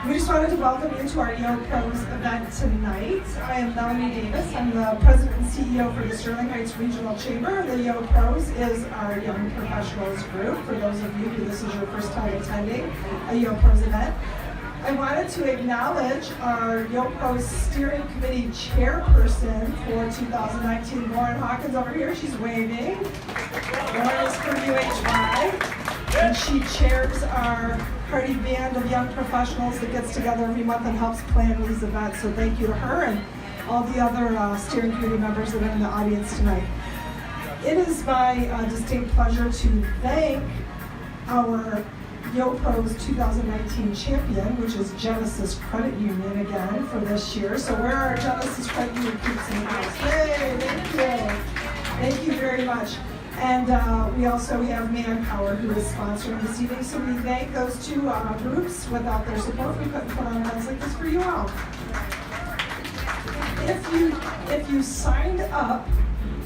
We just wanted to welcome you to our EO Pros event tonight. I am Melanie Davis. I'm the President and CEO for the Sterling Heights Regional Chamber. The EO Pros is our young professionals group. For those of you who this is your first time attending a EO Pros event, I wanted to acknowledge our EO Pros Steering Committee Chairperson for 2019, Lauren Hawkins over here. She's waving. Lauren is from UHY, and she chairs our hearty band of young professionals that gets together every month and helps plan these events. So thank you to her and all the other steering committee members that are in the audience tonight. It is my distinct pleasure to thank our Yo Pros 2019 champion, which is Genesis Credit Union again for this year. So where are our Genesis Credit Union peeps in the house? Yay, thank you. Thank you very much. And we also have Manpower, who is sponsoring this evening. So we thank those two groups. Without their support, we couldn't put on events like this for you all. If you signed up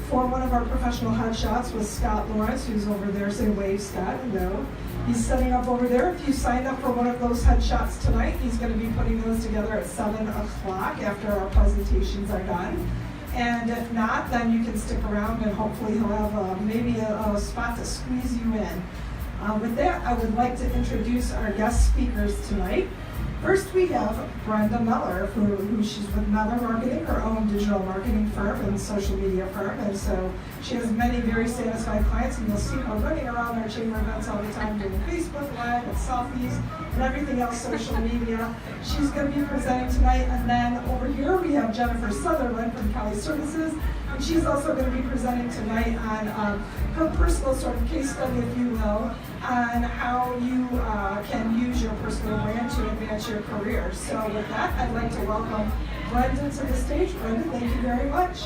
for one of our professional headshots with Scott Lawrence, who's over there, say wave, Scott, hello. He's setting up over there. If you signed up for one of those headshots tonight, he's going to be putting those together at 7 o'clock after our presentations are done. And if not, then you can stick around and hopefully he'll have maybe a spot to squeeze you in. With that, I would like to introduce our guest speakers tonight. First, we have Brenda Meller, who she's with Meller Marketing, her own digital marketing firm and social media firm. And so she has many very satisfied clients, and you'll see her running around our chamber events all the time doing Facebook Live and selfies and everything else social media. She's going to be presenting tonight. And then over here we have Jennifer Sutherland from Kelly Services. And she's also going to be presenting tonight on her personal sort of case study, if you will, on how you can use your personal brand to advance your career. So with that, I'd like to welcome Brenda to the stage. Brenda, thank you very much.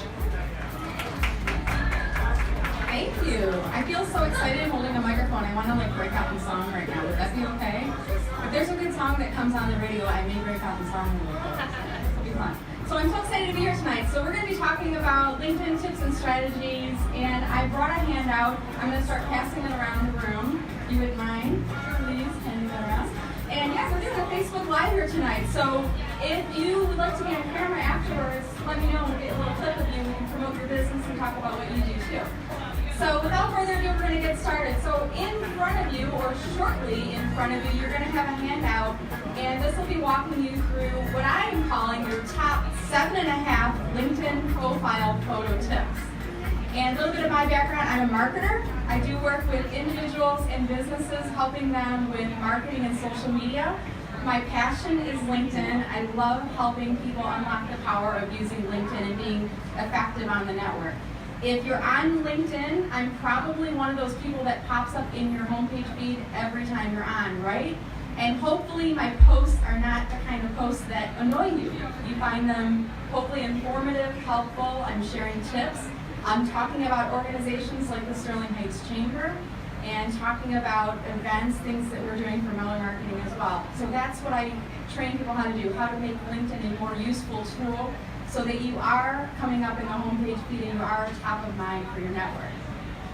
Thank you. I feel so excited holding a microphone. I want to break out in song right now. Would that be okay? If there's a good song that comes on the radio, I may break out in song a little bit. It'll be fun. So I'm so excited to be here tonight. So we're going to be talking about LinkedIn tips and strategies, and I brought a handout. I'm going to start passing it around the room. If you wouldn't mind, please hand it around. And yeah, we're doing a Facebook Live here tonight. So if you would like to be on camera afterwards, let me know. We'll get a little clip of you. We can promote your business and talk about what you do too. So without further ado, we're going to get started. So in front of you, or shortly in front of you, you're going to have a handout, and this will be walking you through what I am calling your top 7.5 LinkedIn profile photo tips. And a little bit of my background, I'm a marketer. I do work with individuals and businesses, helping them with marketing and social media. My passion is LinkedIn. I love helping people unlock the power of using LinkedIn and being effective on the network. If you're on LinkedIn, I'm probably one of those people that pops up in your homepage feed every time you're on, right? And hopefully my posts are not the kind of posts that annoy you. You find them hopefully informative, helpful. I'm sharing tips. I'm talking about organizations like the Sterling Heights Chamber, and talking about events, things that we're doing for Meller Marketing as well. So that's what I train people how to do, how to make LinkedIn a more useful tool so that you are coming up in the homepage feed and you are top of mind for your network.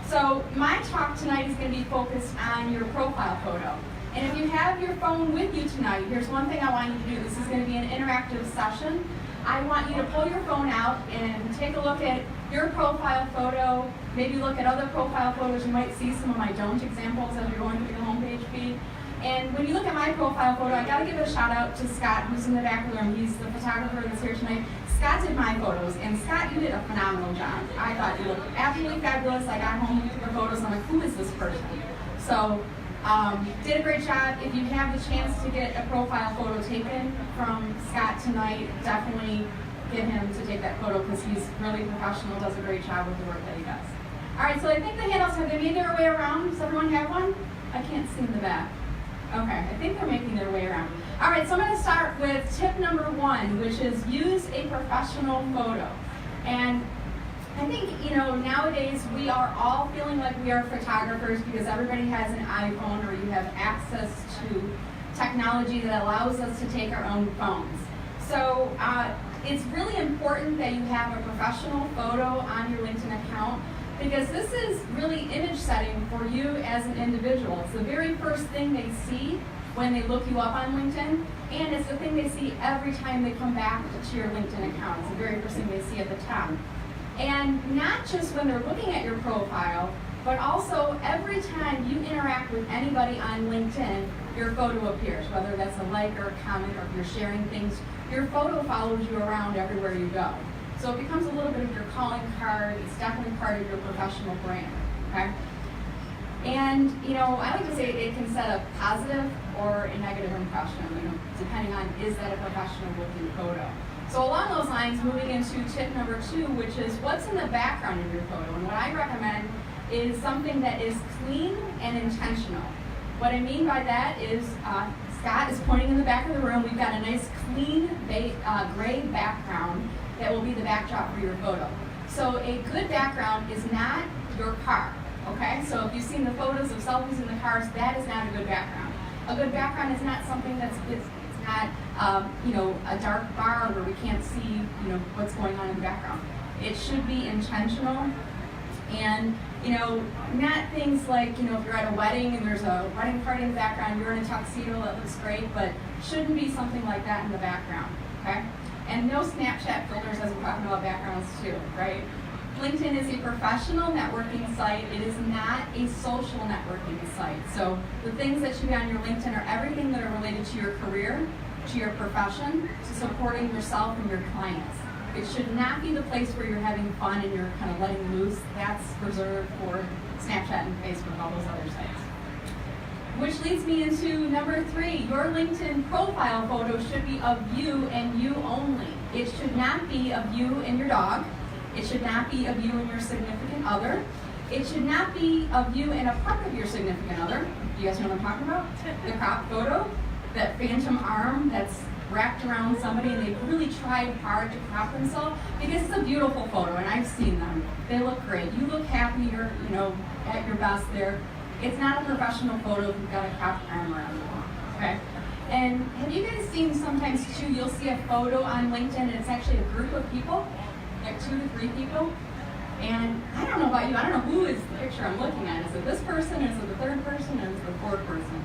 So my talk tonight is going to be focused on your profile photo. And if you have your phone with you tonight, here's one thing I want you to do. This is going to be an interactive session. I want you to pull your phone out and take a look at your profile photo, maybe look at other profile photos. You might see some of my don't examples as you're going through the homepage feed. And when you look at my profile photo, I got to give a shout out to Scott, who's in the back of the room. He's the photographer that's here tonight. Scott did my photos, and Scott, you did a phenomenal job. I thought you looked absolutely fabulous. I got home, looked at the photos, and I'm like, who is this person? So, did a great job. If you have the chance to get a profile photo taken from Scott tonight, definitely get him to take that photo because he's really professional, does a great job with the work that he does. All right, so I think the handouts, have they made their way around? Does everyone have one? I can't see in the back. Okay, I think they're making their way around. All right, so I'm going to start with tip number 1, which is use a professional photo. And I think, nowadays we are all feeling like we are photographers because everybody has an iPhone, or you have access to technology that allows us to take our own phones. So it's really important that you have a professional photo on your LinkedIn account, because this is really image setting for you as an individual. It's the very first thing they see when they look you up on LinkedIn, and it's the thing they see every time they come back to your LinkedIn account. It's the very first thing they see at the top. And not just when they're looking at your profile, but also every time you interact with anybody on LinkedIn, your photo appears, whether that's a like or a comment, or if you're sharing things, your photo follows you around everywhere you go. So it becomes a little bit of your calling card. It's definitely part of your professional brand, okay? And, I like to say it can set a positive or a negative impression, depending on is that a professional looking photo. So along those lines, moving into tip number 2, which is what's in the background of your photo. And what I recommend is something that is clean and intentional. What I mean by that is, Scott is pointing in the back of the room. We've got a nice clean gray background that will be the backdrop for your photo. So a good background is not your car, okay? So if you've seen the photos of selfies in the cars, that is not a good background. A good background is not something it's not, a dark bar where we can't see, what's going on in the background. It should be intentional. And, not things like, if you're at a wedding and there's a wedding party in the background, you're in a tuxedo, that looks great, but shouldn't be something like that in the background, okay? And no Snapchat filters, as we're talking about backgrounds too, right? LinkedIn is a professional networking site. It is not a social networking site. So the things that should be on your LinkedIn are everything that are related to your career, to your profession, to supporting yourself and your clients. It should not be the place where you're having fun and you're kind of letting loose. That's reserved for Snapchat and Facebook, all those other sites. Which leads me into number 3. Your LinkedIn profile photo should be of you and you only. It should not be of you and your dog. It should not be of you and your significant other. It should not be of you and a part of your significant other. You guys know what I'm talking about? The crop photo, that phantom arm that's wrapped around somebody and they've really tried hard to crop themselves, because it's a beautiful photo and I've seen them. They look great. You look happy, you're at your best there. It's not a professional photo if you've got a cropped arm around you, okay? And have you guys seen sometimes too, you'll see a photo on LinkedIn and it's actually a group of people, like 2 to 3 people. And I don't know about you, I don't know who is the picture I'm looking at. Is it this person, is it the third person, or is it the fourth person?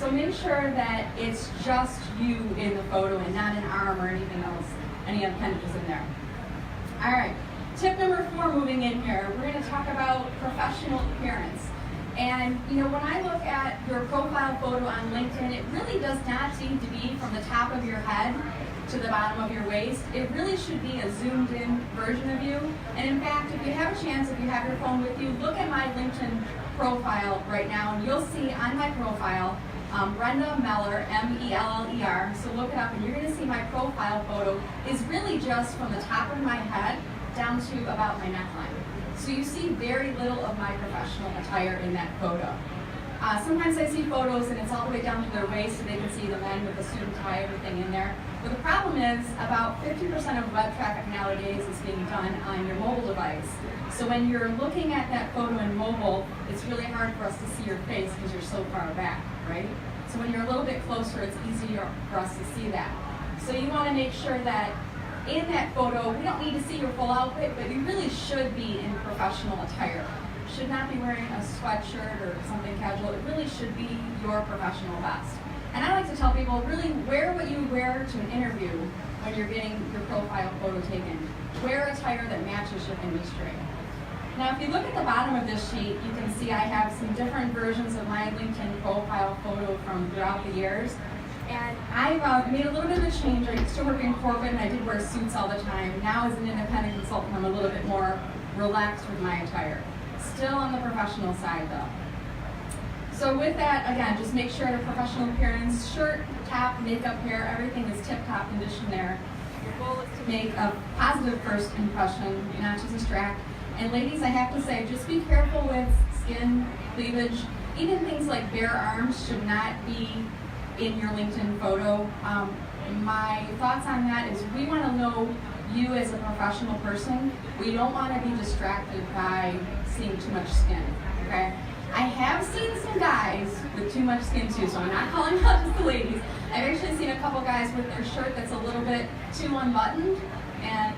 So make sure that it's just you in the photo and not an arm or anything else, any appendages in there. All right, tip number 4 moving in here, we're going to talk about professional appearance. And when I look at your profile photo on LinkedIn, it really does not need to be from the top of your head to the bottom of your waist. It really should be a zoomed in version of you. And in fact, if you have a chance, if you have your phone with you, look at my LinkedIn profile right now and you'll see on my profile, Brenda Meller, M-E-L-L-E-R. So look it up and you're going to see my profile photo is really just from the top of my head down to about my neckline. So you see very little of my professional attire in that photo. Sometimes I see photos and it's all the way down to their waist so they can see the men with the suit and tie, everything in there. But the problem is about 50% of web traffic nowadays is being done on your mobile device. So when you're looking at that photo in mobile, it's really hard for us to see your face because you're so far back, right? So when you're a little bit closer, it's easier for us to see that. So you want to make sure that in that photo, we don't need to see your full outfit, but you really should be in professional attire. You should not be wearing a sweatshirt or something casual. It really should be your professional best. And I like to tell people, really wear what you wear to an interview when you're getting your profile photo taken. Wear attire that matches your industry. Now, if you look at the bottom of this sheet, you can see I have some different versions of my LinkedIn profile photo from throughout the years. And I've made a little bit of a change. I used to work in corporate and I did wear suits all the time. Now as an independent consultant, I'm a little bit more relaxed with my attire. Still on the professional side though. So with that, again, just make sure the professional appearance, shirt, top, makeup, hair, everything is tip-top condition there. Your goal is to make a positive first impression, not to distract. And ladies, I have to say, just be careful with skin, cleavage. Even things like bare arms should not be in your LinkedIn photo. My thoughts on that is we want to know you as a professional person. We don't want to be distracted by seeing too much skin, okay? I have seen some guys with too much skin too, so I'm not calling out just the ladies. I've actually seen a couple guys with their shirt that's a little bit too unbuttoned and,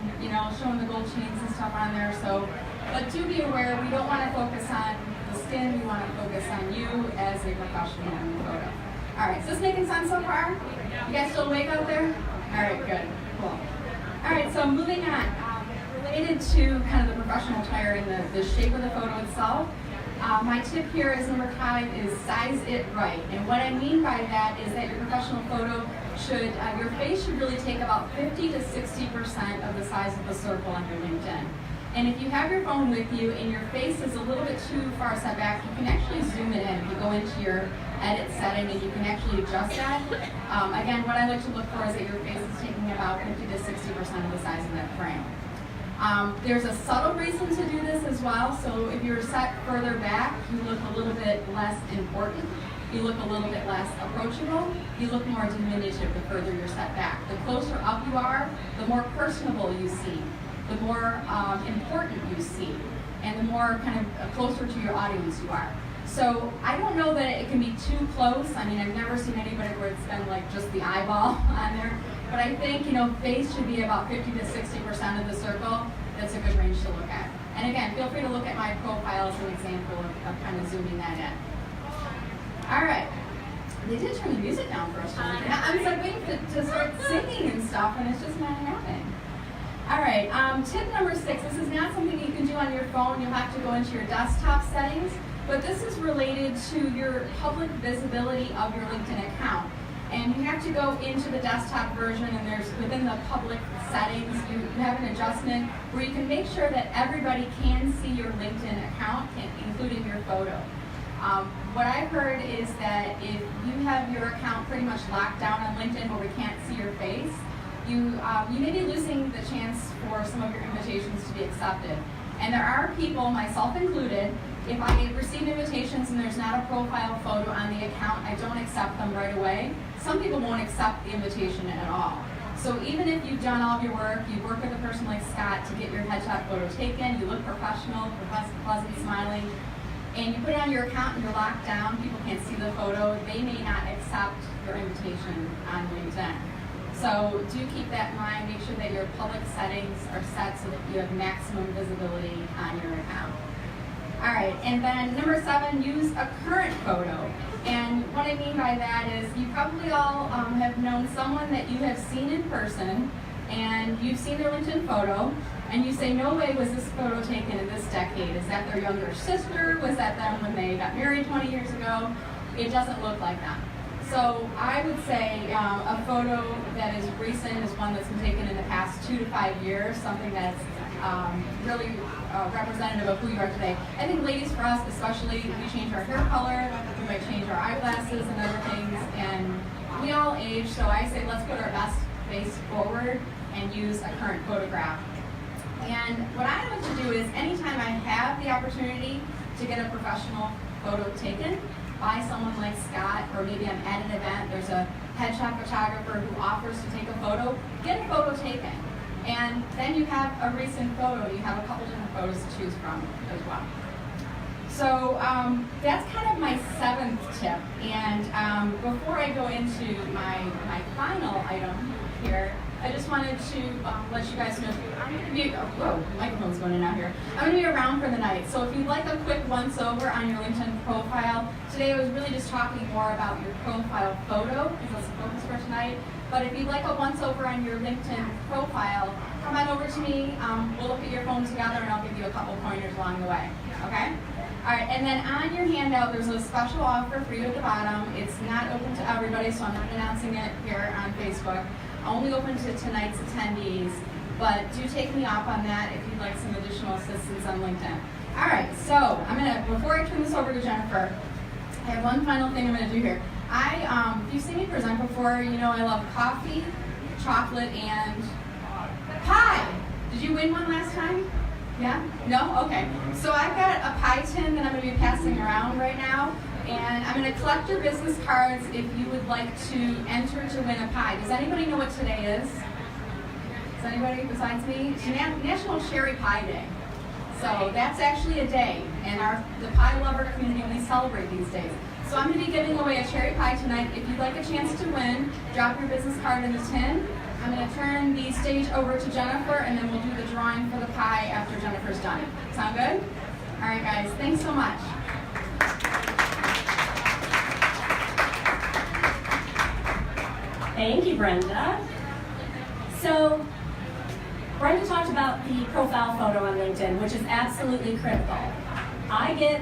showing the gold chains and stuff on there. So, but do be aware, we don't want to focus on the skin, we want to focus on you as a professional in the photo. All right, is this making sense so far? You guys still awake out there? All right, good, cool. All right, so moving on. Related to kind of the professional attire and the shape of the photo itself, my tip here is number 5 is size it right. And what I mean by that is that your professional photo should, your face should really take about 50 to 60% of the size of the circle on your LinkedIn. And if you have your phone with you and your face is a little bit too far set back, you can actually zoom it in. If you go into your edit setting and you can actually adjust that. Again, what I like to look for is that your face is taking about 50 to 60% of the size of that frame. There's a subtle reason to do this as well. So if you're set further back, you look a little bit less important. You look a little bit less approachable. You look more diminutive the further you're set back. The closer up you are, the more personable you seem, the more important you seem, and the more kind of closer to your audience you are. So I don't know that it can be too close. I mean, I've never seen anybody where it's been like just the eyeball on there. But I think, face should be about 50 to 60% of the circle. That's a good range to look at. And again, feel free to look at my profile as an example of kind of zooming that in. All right. They did turn the music down for us. I was like waiting to start singing and stuff, and it's just not happening. All right, tip number 6. This is not something you can do on your phone. You'll have to go into your desktop settings. But this is related to your public visibility of your LinkedIn account. And you have to go into the desktop version, and there's within the public settings, you have an adjustment where you can make sure that everybody can see your LinkedIn account, including your photo. What I've heard is that if you have your account pretty much locked down on LinkedIn where we can't see your face, you may be losing the chance for some of your invitations to be accepted. And there are people, myself included, if I receive invitations and there's not a profile photo on the account, I don't accept them right away. Some people won't accept the invitation at all. So even if you've done all of your work, you work with a person like Scott to get your headshot photo taken, you look professional, pleasant, smiling, and you put it on your account and you're locked down, people can't see the photo, they may not accept your invitation on LinkedIn. So do keep that in mind. Make sure that your public settings are set so that you have maximum visibility on your account. All right, and then number 7, use a current photo. And what I mean by that is you probably all have known someone that you have seen in person, and you've seen their LinkedIn photo, and you say, no way was this photo taken in this decade. Is that their younger sister? Was that them when they got married 20 years ago? It doesn't look like them. So I would say a photo that is recent is one that's been taken in the past 2 to 5 years, something that's really representative of who you are today. I think ladies, for us especially, we change our hair color, we might change our eyeglasses and other things, and we all age, so I say let's put our best face forward and use a current photograph. And what I like to do is anytime I have the opportunity to get a professional photo taken by someone like Scott, or maybe I'm at an event, there's a headshot photographer who offers to take a photo, get a photo taken. And then you have a recent photo, you have a couple different photos to choose from as well. So that's kind of my 7th tip. And before I go into my final item here, I just wanted to let you guys know I'm going to be, whoa, the microphone's going in out here. I'm going to be around for the night. So if you'd like a quick once over on your LinkedIn profile, today I was really just talking more about your profile photo, because that's the focus for tonight. But if you'd like a once over on your LinkedIn profile, come on over to me. We'll look at your phone together and I'll give you a couple pointers along the way. Okay? All right, and then on your handout, there's a special offer for you at the bottom. It's not open to everybody, so I'm not announcing it here on Facebook. Only open to tonight's attendees, but do take me up on that if you'd like some additional assistance on LinkedIn. All right, so before I turn this over to Jennifer, I have one final thing I'm gonna do here. If you've seen me present before, you know I love coffee, chocolate, and pie. Did you win one last time? Yeah? No? Okay. So I've got a pie tin that I'm going to be passing around right now, and I'm going to collect your business cards if you would like to enter to win a pie. Does anybody know what today is? Does anybody besides me? It's National Cherry Pie Day. So that's actually a day, and the pie lover community, we celebrate these days. So I'm going to be giving away a cherry pie tonight. If you'd like a chance to win, drop your business card in the tin. I'm going to turn the stage over to Jennifer, and then we'll do the drawing for the pie after Jennifer's done. Sound good? All right, guys. Thanks so much. Thank you, Brenda. So, Brenda talked about the profile photo on LinkedIn, which is absolutely critical. I get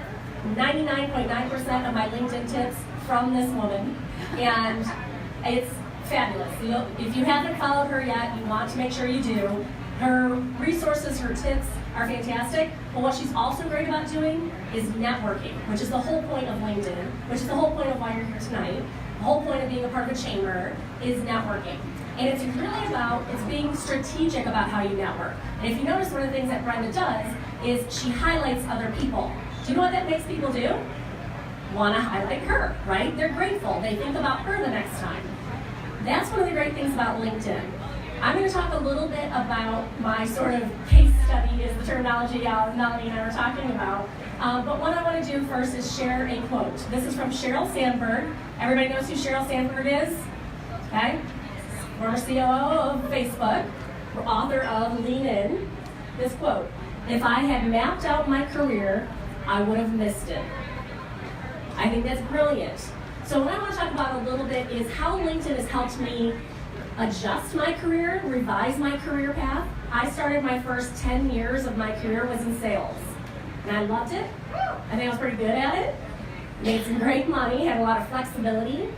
99.9% of my LinkedIn tips from this woman, and it's fabulous. If you haven't followed her yet, you want to make sure you do. Her resources, her tips are fantastic, but what she's also great about doing is networking, which is the whole point of LinkedIn, which is the whole point of why you're here tonight. The whole point of being a part of a chamber is networking. And it's really about, it's being strategic about how you network. And if you notice, one of the things that Brenda does is she highlights other people. Do you know what that makes people do? Want to highlight her, right? They're grateful. They think about her the next time. That's one of the great things about LinkedIn. I'm going to talk a little bit about my sort of case study, is the terminology Melanie and I were talking about. But what I want to do first is share a quote. This is from Sheryl Sandberg. Everybody knows who Sheryl Sandberg is? Okay? Former COO of Facebook, author of Lean In. This quote: "If I had mapped out my career, I would have missed it." I think that's brilliant. So what I want to talk about a little bit is how LinkedIn has helped me adjust my career, revise my career path. I started my first 10 years of my career was in sales, and I loved it. I think I was pretty good at it. Made some great money, had a lot of flexibility.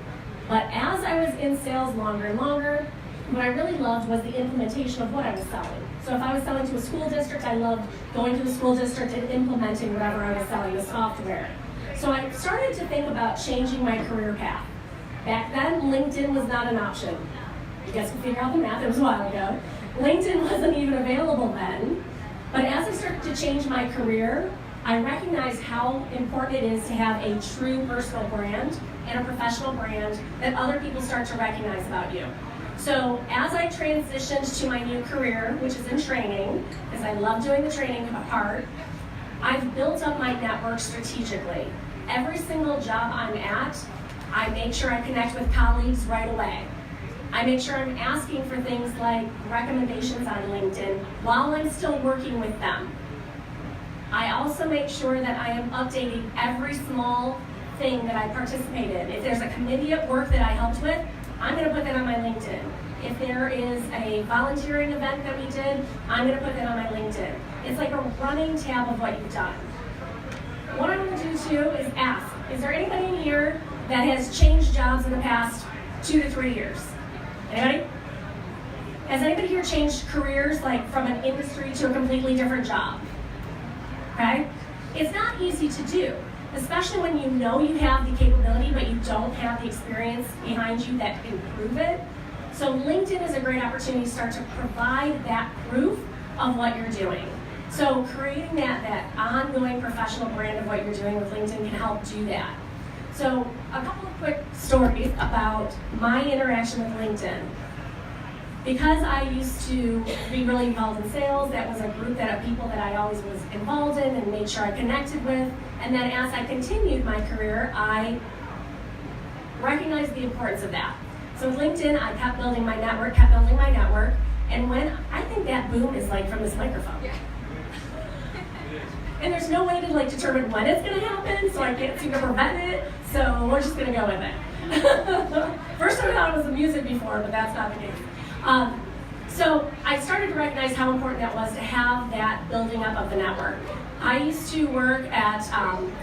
But as I was in sales longer and longer, what I really loved was the implementation of what I was selling. So if I was selling to a school district, I loved going to the school district and implementing whatever I was selling, the software. So I started to think about changing my career path. Back then, LinkedIn was not an option. You guys can figure out the math, it was a while ago. LinkedIn wasn't even available then. But as I started to change my career, I recognized how important it is to have a true personal brand and a professional brand that other people start to recognize about you. So as I transitioned to my new career, which is in training, because I love doing the training part, I've built up my network strategically. Every single job I'm at, I make sure I connect with colleagues right away. I make sure I'm asking for things like recommendations on LinkedIn while I'm still working with them. I also make sure that I am updating every small thing that I participate in. If there's a committee at work that I helped with, I'm going to put that on my LinkedIn. If there is a volunteering event that we did, I'm going to put that on my LinkedIn. It's like a running tab of what you've done. What I'm going to do too is ask, is there anybody in here that has changed jobs in the past 2 to 3 years? Anybody? Has anybody here changed careers, like from an industry to a completely different job? Okay? It's not easy to do, especially when you know you have the capability, but you don't have the experience behind you that can prove it. So LinkedIn is a great opportunity to start to provide that proof of what you're doing. So creating that ongoing professional brand of what you're doing with LinkedIn can help do that. So a couple of quick stories about my interaction with LinkedIn. Because I used to be really involved in sales, that was a group of people that I always was involved in and made sure I connected with. And then as I continued my career, I recognized the importance of that. So with LinkedIn, I kept building my network, and when, I think that boom is like from this microphone. Yeah. And there's no way to determine when it's gonna happen, so I can't seem to prevent it, so we're just gonna go with it. First I thought it was the music before, but that's not the case. So I started to recognize how important that was to have that building up of the network. I used to work at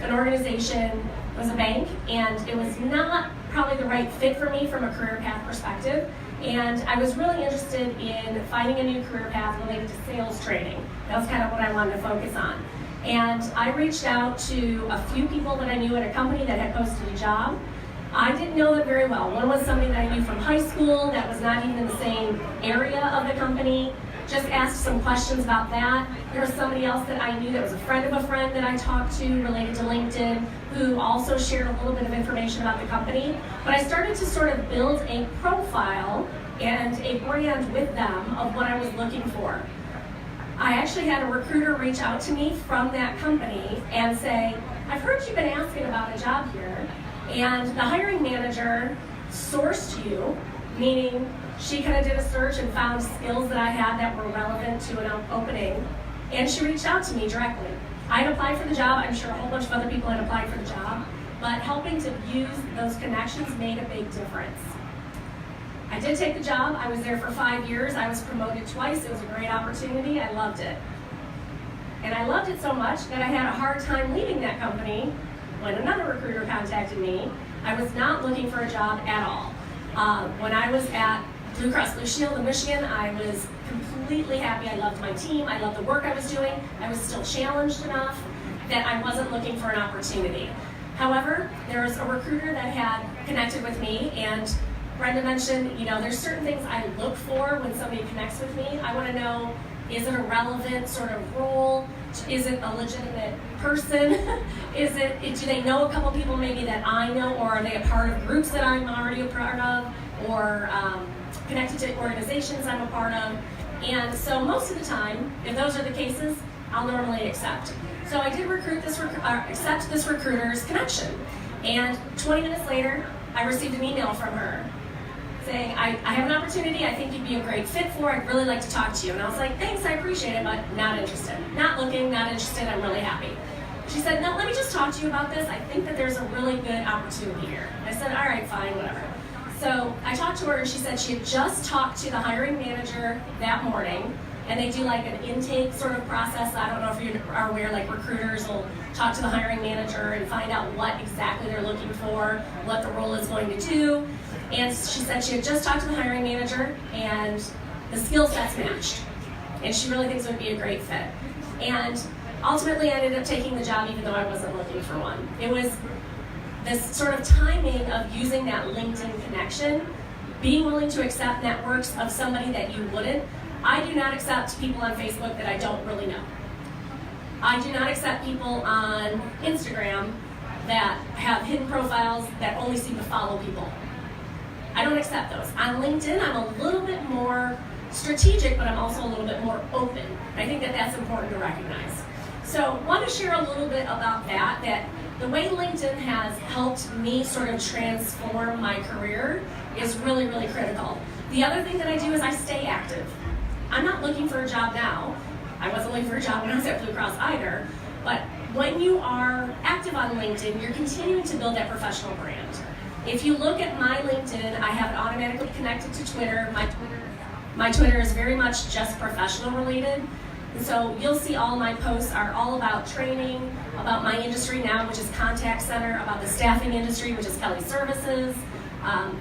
an organization, it was a bank, and it was not probably the right fit for me from a career path perspective. And I was really interested in finding a new career path related to sales training. That was kind of what I wanted to focus on. And I reached out to a few people that I knew at a company that had posted a job. I didn't know them very well. One was somebody that I knew from high school that was not even in the same area of the company. Just asked some questions about that. There was somebody else that I knew that was a friend of a friend that I talked to related to LinkedIn, who also shared a little bit of information about the company. But I started to sort of build a profile and a brand with them of what I was looking for. I actually had a recruiter reach out to me from that company and say, I've heard you've been asking about a job here, and the hiring manager sourced you, meaning she kind of did a search and found skills that I had that were relevant to an opening, and she reached out to me directly. I had applied for the job. I'm sure a whole bunch of other people had applied for the job, but helping to use those connections made a big difference. I I did take the job. I was there for 5 years. I was promoted twice. It was a great opportunity. I loved it. And I loved it so much that I had a hard time leaving that company when another recruiter contacted me. I was not looking for a job at all. When I was at Blue Cross Blue Shield in Michigan, I was completely happy. I loved my team. I loved the work I was doing. I was still challenged enough that I wasn't looking for an opportunity. However, there was a recruiter that had connected with me, and Brenda mentioned, there's certain things I look for when somebody connects with me. I want to know, is it a relevant sort of role? Is it a legitimate person? Do they know a couple people maybe that I know, or are they a part of groups that I'm already a part of, or connected to organizations I'm a part of? And so most of the time, if those are the cases, I'll normally accept. So I did accept this recruiter's connection. And 20 minutes later, I received an email from her saying, I have an opportunity I think you'd be a great fit for. I'd really like to talk to you. And I was like, thanks, I appreciate it, but not interested. Not looking, not interested, I'm really happy. She said, no, let me just talk to you about this. I think that there's a really good opportunity here. I said, all right, fine, whatever. So I talked to her, and she said she had just talked to the hiring manager that morning, and they do like an intake sort of process. I don't know if you are aware, like recruiters will talk to the hiring manager and find out what exactly they're looking for, what the role is going to do. And she said she had just talked to the hiring manager, and the skill sets matched. And she really thinks it would be a great fit. And ultimately, I ended up taking the job even though I wasn't looking for one. It was this sort of timing of using that LinkedIn connection, being willing to accept networks of somebody that you wouldn't. I do not accept people on Facebook that I don't really know. I do not accept people on Instagram that have hidden profiles that only seem to follow people. I don't accept those. On LinkedIn, I'm a little bit more strategic, but I'm also a little bit more open. I think that that's important to recognize. So I want to share a little bit about that the way LinkedIn has helped me sort of transform my career is really, really critical. The other thing that I do is I stay active. I'm not looking for a job now. I wasn't looking for a job when I was at Blue Cross either, but when you are active on LinkedIn, you're continuing to build that professional brand. If you look at my LinkedIn, I have it automatically connected to Twitter. My Twitter is very much just professional related. And so you'll see all my posts are all about training, about my industry now, which is contact center, about the staffing industry, which is Kelly Services,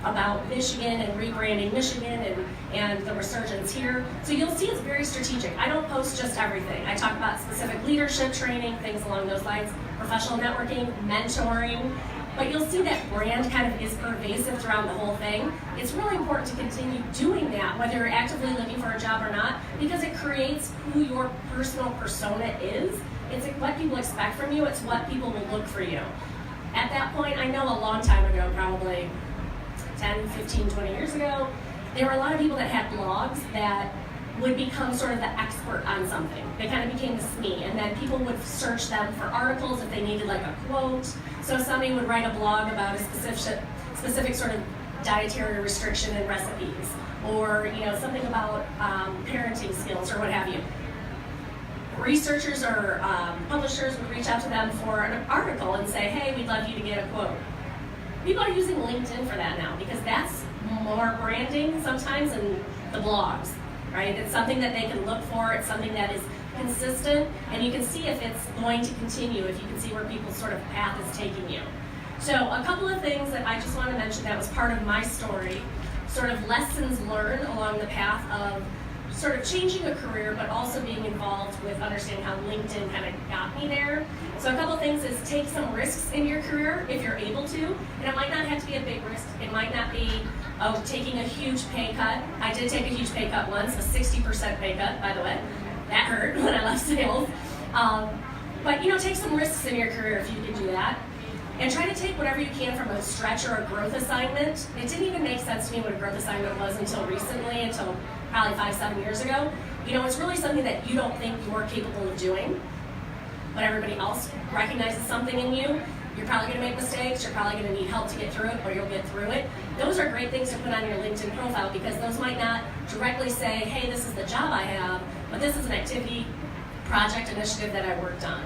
about Michigan and rebranding Michigan and the resurgence here. So you'll see it's very strategic. I don't post just everything. I talk about specific leadership training, things along those lines, professional networking, mentoring. But you'll see that brand kind of is pervasive throughout the whole thing. It's really important to continue doing that, whether you're actively looking for a job or not, because it creates who your personal persona is. It's what people expect from you. It's what people will look for you. At that point, I know a long time ago, probably 10, 15, 20 years ago, there were a lot of people that had blogs that would become sort of the expert on something. They kind of became the SME, and then people would search them for articles if they needed like a quote. So somebody would write a blog about a specific sort of dietary restriction and recipes, or something about parenting skills or what have you. Researchers or publishers would reach out to them for an article and say, hey, we'd love you to get a quote. People are using LinkedIn for that now because that's more branding sometimes than the blogs. Right? It's something that they can look for, it's something that is consistent, and you can see if it's going to continue, if you can see where people's sort of path is taking you. So a couple of things that I just want to mention that was part of my story, sort of lessons learned along the path of sort of changing a career, but also being involved with understanding how LinkedIn kind of got me there. So a couple of things is take some risks in your career if you're able to, and it might not have to be a big risk. It might not be taking a huge pay cut. I did take a huge pay cut once, a 60% pay cut, by the way. That hurt when I left sales. But take some risks in your career if you can do that. And try to take whatever you can from a stretch or a growth assignment. It didn't even make sense to me what a growth assignment was until recently, until probably 5-7 years ago. It's really something that you don't think you're capable of doing, but everybody else recognizes something in you. You're probably going to make mistakes, you're probably going to need help to get through it, or you'll get through it. Those are great things to put on your LinkedIn profile because those might not directly say, hey, this is the job I have, but this is an activity, project, initiative that I worked on.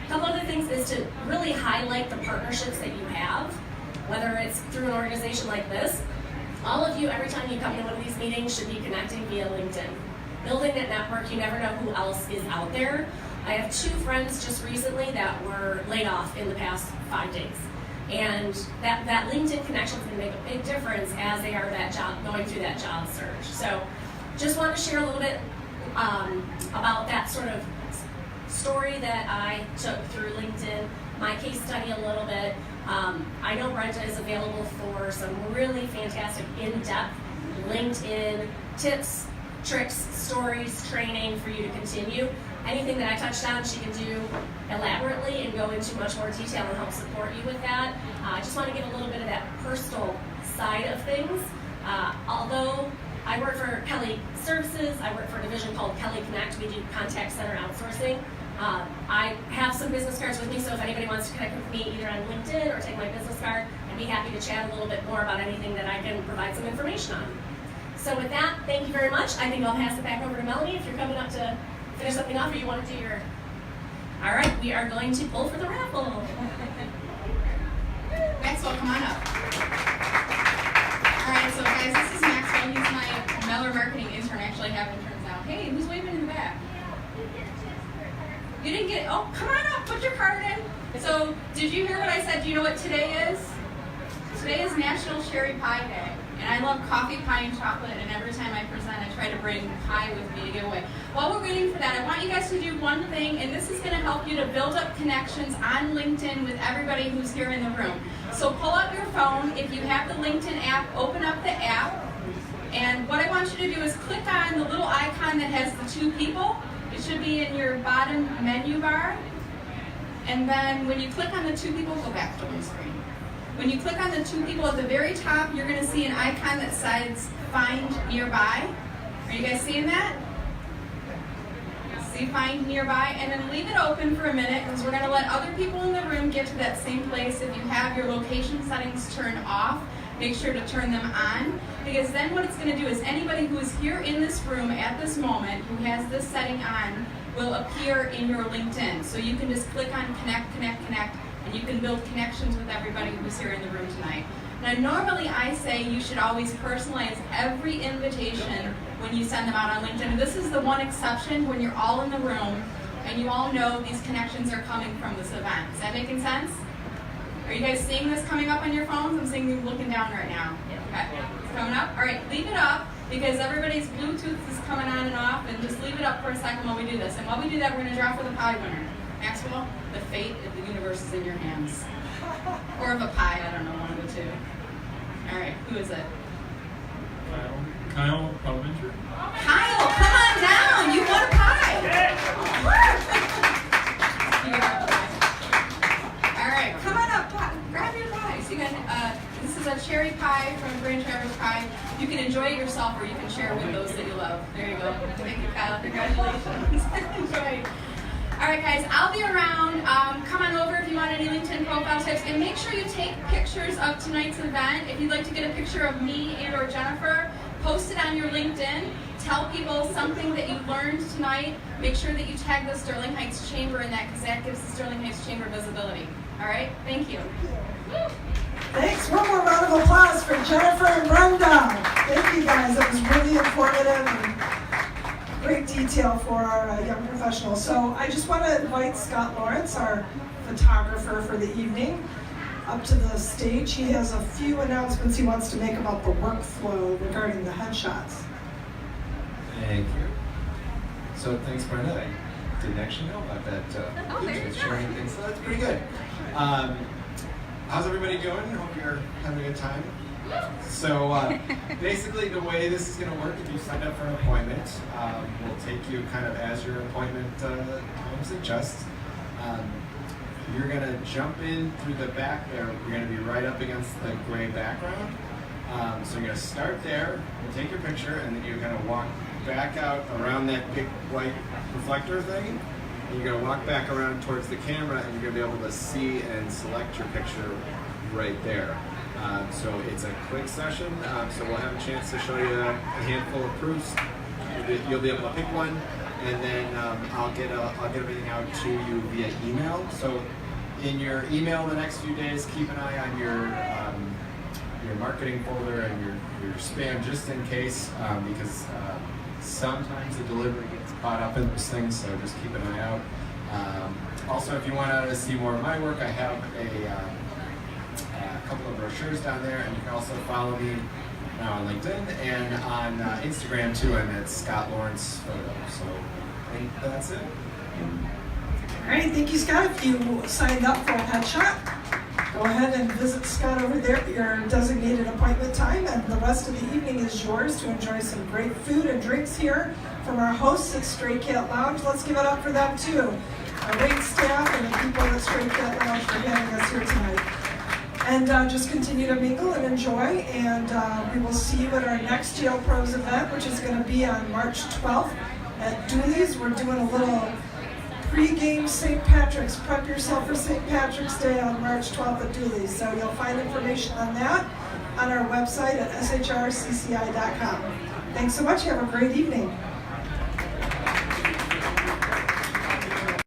A couple other things is to really highlight the partnerships that you have, whether it's through an organization like this, All of you, every time you come to one of these meetings, should be connecting via LinkedIn. Building that network, you never know who else is out there. I have 2 friends just recently that were laid off in the past 5 days. And that LinkedIn connection is going to make a big difference as they are going through that job search. So just want to share a little bit about that sort of story that I took through LinkedIn, my case study a little bit. I know Brenda is available for some really fantastic in-depth LinkedIn tips, tricks, stories, training for you to continue. Anything that I touched on, she can do elaborately and go into much more detail and help support you with that. I just want to give a little bit of that personal side of things. Although I work for Kelly Services, I work for a division called Kelly Connect. We do contact center outsourcing. I have some business cards with me, so if anybody wants to connect with me either on LinkedIn or take my business card, I'd be happy to chat a little bit more about anything that I can provide some information on. So with that, thank you very much. I think I'll pass it back over to Melanie if you're coming up to finish something off or you want to do your... All right, we are going to pull for the raffle. Maxwell, come on up. All right, so guys, this is Maxwell. He's my Meller marketing intern. I actually have interns now. Hey, who's waving in the back? You didn't get it? Oh, come on up, put your card in. So, did you hear what I said? Do you know what today is? Today is National Cherry Pie Day. And I love coffee, pie, and chocolate, and every time I present, I try to bring pie with me to give away. While we're waiting for that, I want you guys to do one thing, and this is going to help you to build up connections on LinkedIn with everybody who's here in the room. So pull up your phone. If you have the LinkedIn app, open up the app. And what I want you to do is click on the little icon that has the 2 people. It should be in your bottom menu bar. And then when you click on the 2 people, go back to one screen. When you click on the 2 people at the very top, you're going to see an icon that says Find Nearby. Are you guys seeing that? See Find Nearby? And then leave it open for a minute because we're going to let other people in the room get to that same place. If you have your location settings turned off, make sure to turn them on. Because then what it's going to do is anybody who is here in this room at this moment who has this setting on will appear in your LinkedIn. So you can just click on Connect, Connect, Connect, and you can build connections with everybody who's here in the room tonight. Now, normally I say you should always personalize every invitation when you send them out on LinkedIn. This is the one exception when you're all in the room and you all know these connections are coming from this event. Is that making sense? Are you guys seeing this coming up on your phones? I'm seeing you looking down right now. Okay, it's coming up? All right, leave it up because everybody's Bluetooth is coming on and off, and just leave it up for a second while we do this. And while we do that, we're going to draw for the pie winner. Maxwell, the fate of the universe is in your hands. Or of a pie, I don't know, one of the 2. All right, who is it? Kyle Palminger. Kyle, come on down. You want a pie. You got a pie. All right, come on up. Grab your pie. So you got, this is a cherry pie from Brenda Pie. You can enjoy it yourself or you can share with those that you love. There you go. Thank you, Kyle. Congratulations. Enjoy. All right, guys, I'll be around. Come on over if you want any LinkedIn profile tips, and make sure you take pictures of tonight's event. If you'd like to get a picture of me and or Jennifer, post it on your LinkedIn. Tell people something that you learned tonight. Make sure that you tag the Sterling Heights Chamber in that because that gives the Sterling Heights Chamber visibility. All right, thank you. Thanks. One more round of applause for Jennifer and Brenda. Thank you guys. It was really informative and great detail for our young professionals. So I just want to invite Scott Lawrence, our photographer for the evening, up to the stage. He has a few announcements he wants to make about the workflow regarding the headshots. Thank you. So thanks, Brenda. I didn't actually know about that. there you Sharing go. things, so that's pretty good. How's everybody doing? Hope you're having a good time. So basically the way this is going to work, if you sign up for an appointment, we'll take you kind of as your appointment time suggests. You're going to jump in through the back there. You're going to be right up against the gray background. So you're going to start there, we'll take your picture, and then you're going to walk back out around that big white reflector thing. And you're going to walk back around towards the camera, and you're going to be able to see and select your picture right there. So it's a quick session, so we'll have a chance to show you a handful of proofs. You'll be able to pick one, and then I'll get everything out to you via email. So in your email the next few days, keep an eye on your your marketing folder and your spam just in case, because sometimes the delivery gets caught up in those things, so just keep an eye out. Also, if you want to see more of my work, I have a couple of brochures down there, and you can also follow me now on LinkedIn and on Instagram too. I'm at Scott Lawrence Photo. So I think that's it. All right, thank you, Scott. If you signed up for a headshot, go ahead and visit Scott over there at your designated appointment time, and the rest of the evening is yours to enjoy some great food and drinks here from our hosts at Stray Cat Lounge. Let's give it up for them too. Our great staff and the people at Stray Cat Lounge for having us here tonight. And just continue to mingle and enjoy, and we will see you at our next Yale Pros event, which is going to be on March 12th at Dooley's. We're doing a little pre-game St. Patrick's. Prep yourself for St. Patrick's Day on March 12th at Dooley's. So you'll find information on that on our website at shrcci.com. Thanks so much. Have a great evening.